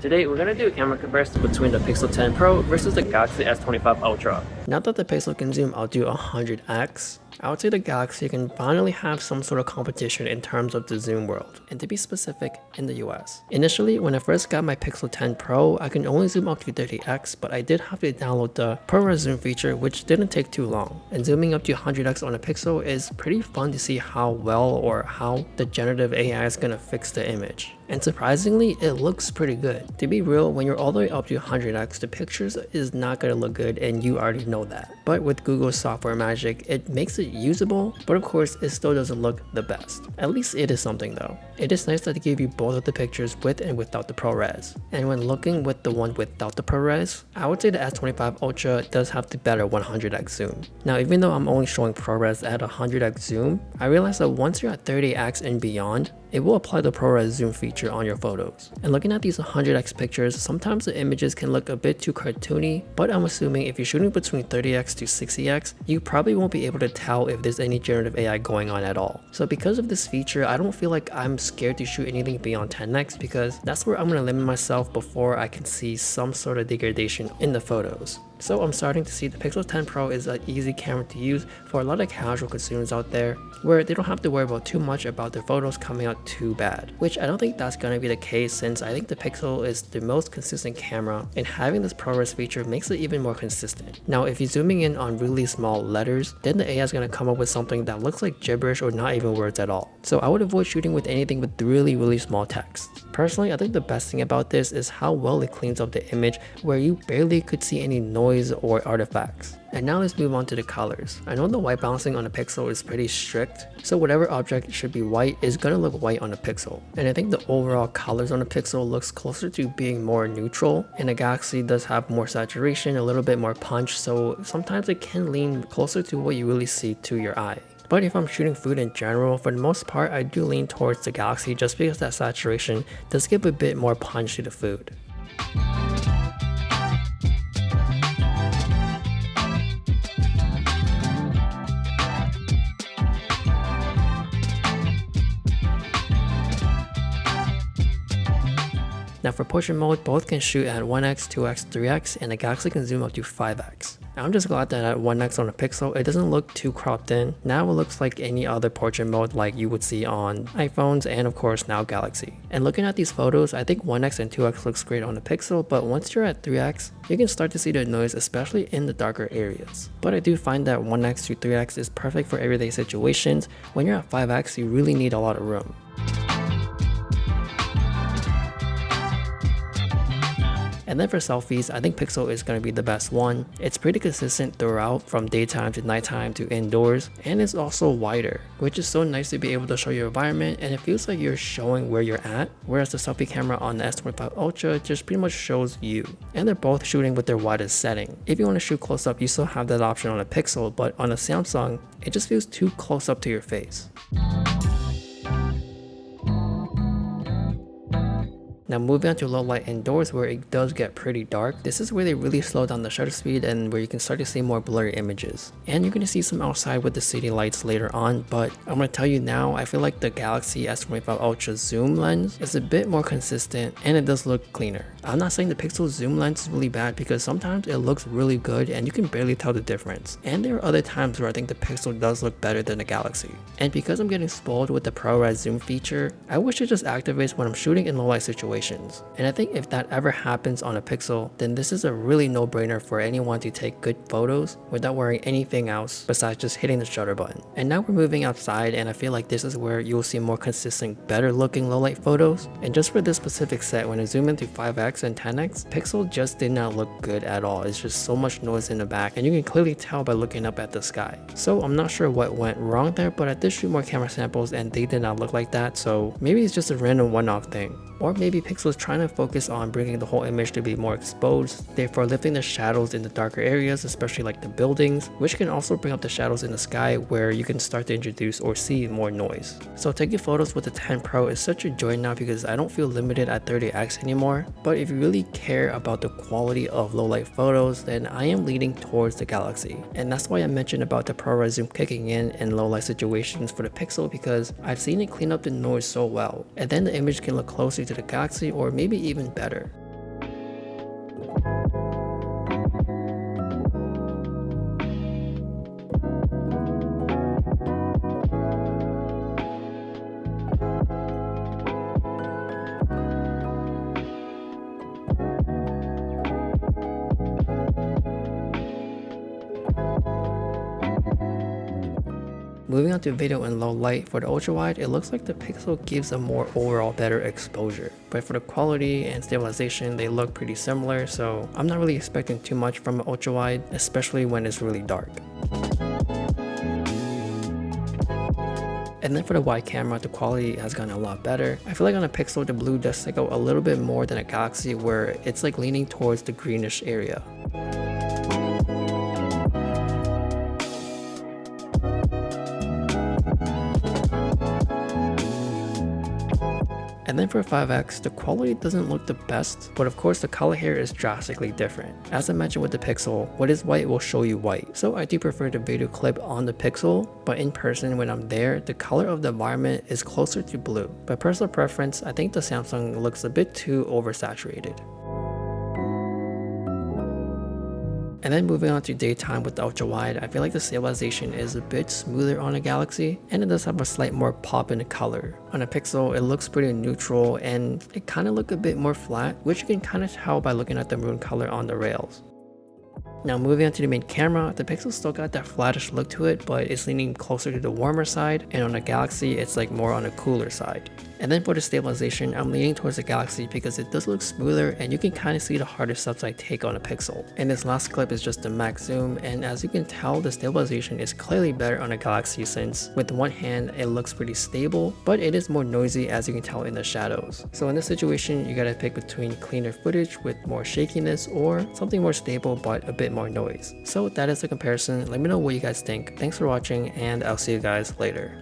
Today, we're going to do a camera comparison between the Pixel 10 Pro versus the Galaxy S25 Ultra. Now that the Pixel can zoom out to 100x, I would say the Galaxy can finally have some sort of competition in terms of the zoom world, and to be specific, in the US. Initially, when I first got my Pixel 10 Pro, I can only zoom up to 30x, but I did have to download the ProRes zoom feature, which didn't take too long. And zooming up to 100x on a Pixel is pretty fun to see how well or how the generative AI is going to fix the image. And surprisingly, it looks pretty good. To be real, when you're all the way up to 100x, the pictures is not going to look good, and you already know that. But with Google's software magic, it makes it usable, but of course, it still doesn't look the best. At least it is something though. It is nice that they give you both of the pictures with and without the ProRes. And when looking with the one without the ProRes, I would say the S25 Ultra does have the better 100x zoom. Now, even though I'm only showing ProRes at 100x zoom, I realize that once you're at 30x and beyond, it will apply the ProRes zoom feature on your photos. And looking at these 100x pictures, sometimes the images can look a bit too cartoony, but I'm assuming if you're shooting between 30x to 60x, you probably won't be able to tell if there's any generative AI going on at all. So because of this feature, I don't feel like I'm scared to shoot anything beyond 10x because that's where I'm going to limit myself before I can see some sort of degradation in the photos. So I'm starting to see the Pixel 10 Pro is an easy camera to use for a lot of casual consumers out there where they don't have to worry about too much about their photos coming out too bad, which I don't think that's going to be the case since I think the Pixel is the most consistent camera, and having this ProRes feature makes it even more consistent. Now, if you're zooming in on really small letters, then the AI is going to come up with something that looks like gibberish or not even words at all. So I would avoid shooting with anything with really small text. Personally, I think the best thing about this is how well it cleans up the image where you barely could see any noise or artifacts. And now let's move on to the colors. I know the white balancing on a Pixel is pretty strict, so whatever object should be white is gonna look white on a Pixel. And I think the overall colors on a Pixel looks closer to being more neutral, and the Galaxy does have more saturation, a little bit more punch, so sometimes it can lean closer to what you really see to your eye. But if I'm shooting food in general, for the most part, I do lean towards the Galaxy just because that saturation does give a bit more punch to the food. Now for portrait mode, both can shoot at 1x, 2x, 3x, and the Galaxy can zoom up to 5x. I'm just glad that at 1x on a Pixel, it doesn't look too cropped in. Now it looks like any other portrait mode like you would see on iPhones and of course now Galaxy. And looking at these photos, I think 1x and 2x looks great on a Pixel, but once you're at 3x, you can start to see the noise, especially in the darker areas. But I do find that 1x to 3x is perfect for everyday situations. When you're at 5x, you really need a lot of room. And then for selfies, I think Pixel is going to be the best one. It's pretty consistent throughout from daytime to nighttime to indoors, and it's also wider, which is so nice to be able to show your environment, and it feels like you're showing where you're at, whereas the selfie camera on the S25 Ultra just pretty much shows you. And they're both shooting with their widest setting. If you want to shoot close up, you still have that option on a Pixel, but on a Samsung, it just feels too close up to your face. Now moving on to low light indoors where it does get pretty dark, this is where they really slow down the shutter speed and where you can start to see more blurry images. And you're going to see some outside with the city lights later on, but I'm going to tell you now, I feel like the Galaxy S25 Ultra zoom lens is a bit more consistent and it does look cleaner. I'm not saying the Pixel zoom lens is really bad because sometimes it looks really good and you can barely tell the difference. And there are other times where I think the Pixel does look better than the Galaxy. And because I'm getting spoiled with the ProRes zoom feature, I wish it just activates when I'm shooting in low light situations. And I think if that ever happens on a Pixel, then this is a really no-brainer for anyone to take good photos without worrying anything else besides just hitting the shutter button. And now we're moving outside, and I feel like this is where you'll see more consistent, better looking low light photos. And just for this specific set, when I zoom into 5x and 10x, Pixel just did not look good at all. It's just so much noise in the back, and you can clearly tell by looking up at the sky. So I'm not sure what went wrong there, but I did shoot more camera samples and they did not look like that, so maybe it's just a random one-off thing. Or maybe Pixel is trying to focus on bringing the whole image to be more exposed, therefore lifting the shadows in the darker areas, especially like the buildings, which can also bring up the shadows in the sky where you can start to introduce or see more noise. So taking photos with the 10 Pro is such a joy now because I don't feel limited at 30x anymore. But if you really care about the quality of low light photos, then I am leaning towards the Galaxy. And that's why I mentioned about the ProRes zoom kicking in low light situations for the Pixel, because I've seen it clean up the noise so well, and then the image can look closer to the Galaxy or maybe even better. Moving on to video in low light, for the ultra wide, it looks like the Pixel gives a more overall better exposure. But for the quality and stabilization, they look pretty similar, so I'm not really expecting too much from an ultra wide, especially when it's really dark. And then for the wide camera, the quality has gotten a lot better. I feel like on a Pixel, the blue does stick out a little bit more than a Galaxy, where it's like leaning towards the greenish area. And then for 5X, the quality doesn't look the best, but of course the color here is drastically different. As I mentioned with the Pixel, what is white will show you white. So I do prefer the video clip on the Pixel, but in person when I'm there, the color of the environment is closer to blue. By personal preference, I think the Samsung looks a bit too oversaturated. And then moving on to daytime with the ultra wide, I feel like the stabilization is a bit smoother on a Galaxy, and it does have a slight more pop in the color. On a Pixel, it looks pretty neutral and it kind of looks a bit more flat, which you can kind of tell by looking at the maroon color on the rails. Now moving on to the main camera, the Pixel still got that flattish look to it, but it's leaning closer to the warmer side, and on the Galaxy it's like more on the cooler side. And then for the stabilization, I'm leaning towards the Galaxy because it does look smoother and you can kind of see the harder steps I take on a Pixel. And this last clip is just the max zoom, and as you can tell, the stabilization is clearly better on a Galaxy since with one hand it looks pretty stable, but it is more noisy as you can tell in the shadows. So in this situation, you gotta pick between cleaner footage with more shakiness or something more stable but a bit more noise. So that is the comparison. Let me know what you guys think. Thanks for watching and I'll see you guys later.